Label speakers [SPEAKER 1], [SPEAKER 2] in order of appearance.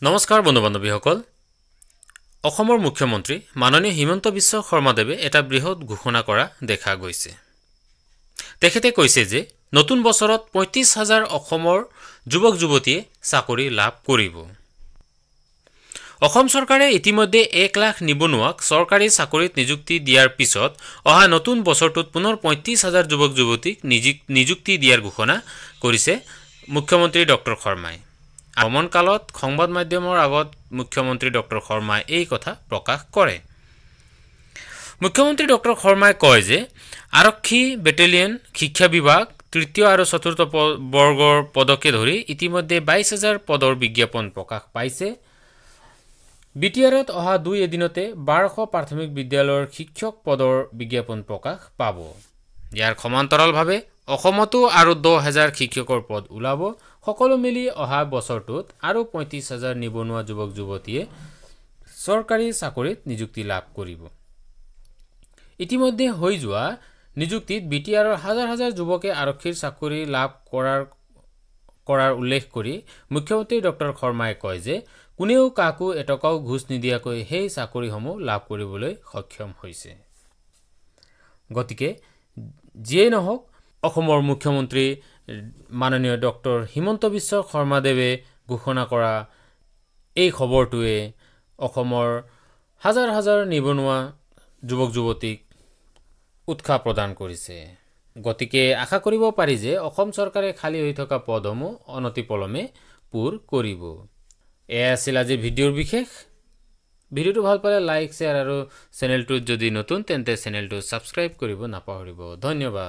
[SPEAKER 1] নমস্কাৰ বন্ধু বান্ধৱীসকল অসমৰ মুখ্যমন্ত্ৰী মাননীয় হিমন্ত বিশ্ব শৰ্মাদেৱে এটা বৃহৎ ঘোষণা কৰা দেখা গৈছে। তেখেতে কৈছে যে নতুন বছৰত ৩৫,০০০ অসমৰ যুৱক যুৱতীয়ে চাকৰি লাভ কৰিব। অসম চৰকাৰে ইতিমধ্যে ১ লাখ নিবনুৱাক চৰকাৰী চাকৰিত নিযুক্তি দিয়াৰ পিছত অহা নতুন বছৰটোত পুনৰ ৩৫,০০০ যুৱক যুৱতীক নিযুক্তি দিয়াৰ ঘোষণা কৰিছে মুখ্যমন্ত্ৰী ডক্টৰ শৰ্মাই। ভ্ৰমণকালত সংবাদ মাধ্যমৰ আগত মুখ্যমন্ত্ৰী ডক্টৰ শৰ্মাই এই কথা প্ৰকাশ কৰে। মুখ্যমন্ত্ৰী ডক্টৰ শৰ্মাই কয় যে আৰক্ষী বেটেলিয়ন, শিক্ষা বিভাগ, তৃতীয় আৰু চতুৰ্থ বৰ্গৰ পদকে ধৰি ইতিমধ্যে ২২,০০০ পদৰ বিজ্ঞাপন প্ৰকাশ পাইছে। বিটিআৰত অহা ২ এদিনতে ১২০০ প্ৰাথমিক বিদ্যালয়ৰ শিক্ষক পদৰ বিজ্ঞাপন প্ৰকাশ পাব। ইয়াৰ সমান্তৰালভাৱে অসমতো আৰু ১০,০০০ শিক্ষকৰ পদ ওলাব। সকলো মিলি অহা বছৰটোত আৰু ৩৫,০০০ নিবনুৱা যুৱক যুৱতীয়ে চৰকাৰী চাকৰিত নিযুক্তি লাভ কৰিব। ইতিমধ্যে হৈ যোৱা নিযুক্তিত বিটিআৰৰ হাজাৰ হাজাৰ যুৱকে আৰক্ষীৰ চাকৰি লাভ কৰাৰ উল্লেখ কৰি মুখ্যমন্ত্ৰী ডক্টৰ শৰ্মাই কয় যে কোনেও কাকো এটকাও ঘোষ নিদিয়াকৈ সেই চাকৰিসমূহ লাভ কৰিবলৈ সক্ষম হৈছে। গতিকে যিয়েই নহওক অসমৰ মুখ্যমন্ত্ৰী মাননীয় ডক্টৰ হিমন্ত বিশ্ব শৰ্মাদেৱে ঘোষণা কৰা এই খবৰটোৱে অসমৰ হাজাৰ হাজাৰ নিবনুৱা যুৱক যুৱতীক উৎসাহ প্ৰদান কৰিছে। গতিকে আশা কৰিব পাৰি যে অসম চৰকাৰে খালী হৈ থকা পদসমূহ অনতিপলমে পূৰ কৰিব। এয়া আছিল আজিৰ ভিডিঅ'ৰ বিশেষ। ভিডিঅ'টো ভাল পালে লাইক, শ্বেয়াৰ আৰু চেনেলটোত যদি নতুন তেন্তে চেনেলটো ছাবস্ক্ৰাইব কৰিব নাপাহৰিব। ধন্যবাদ।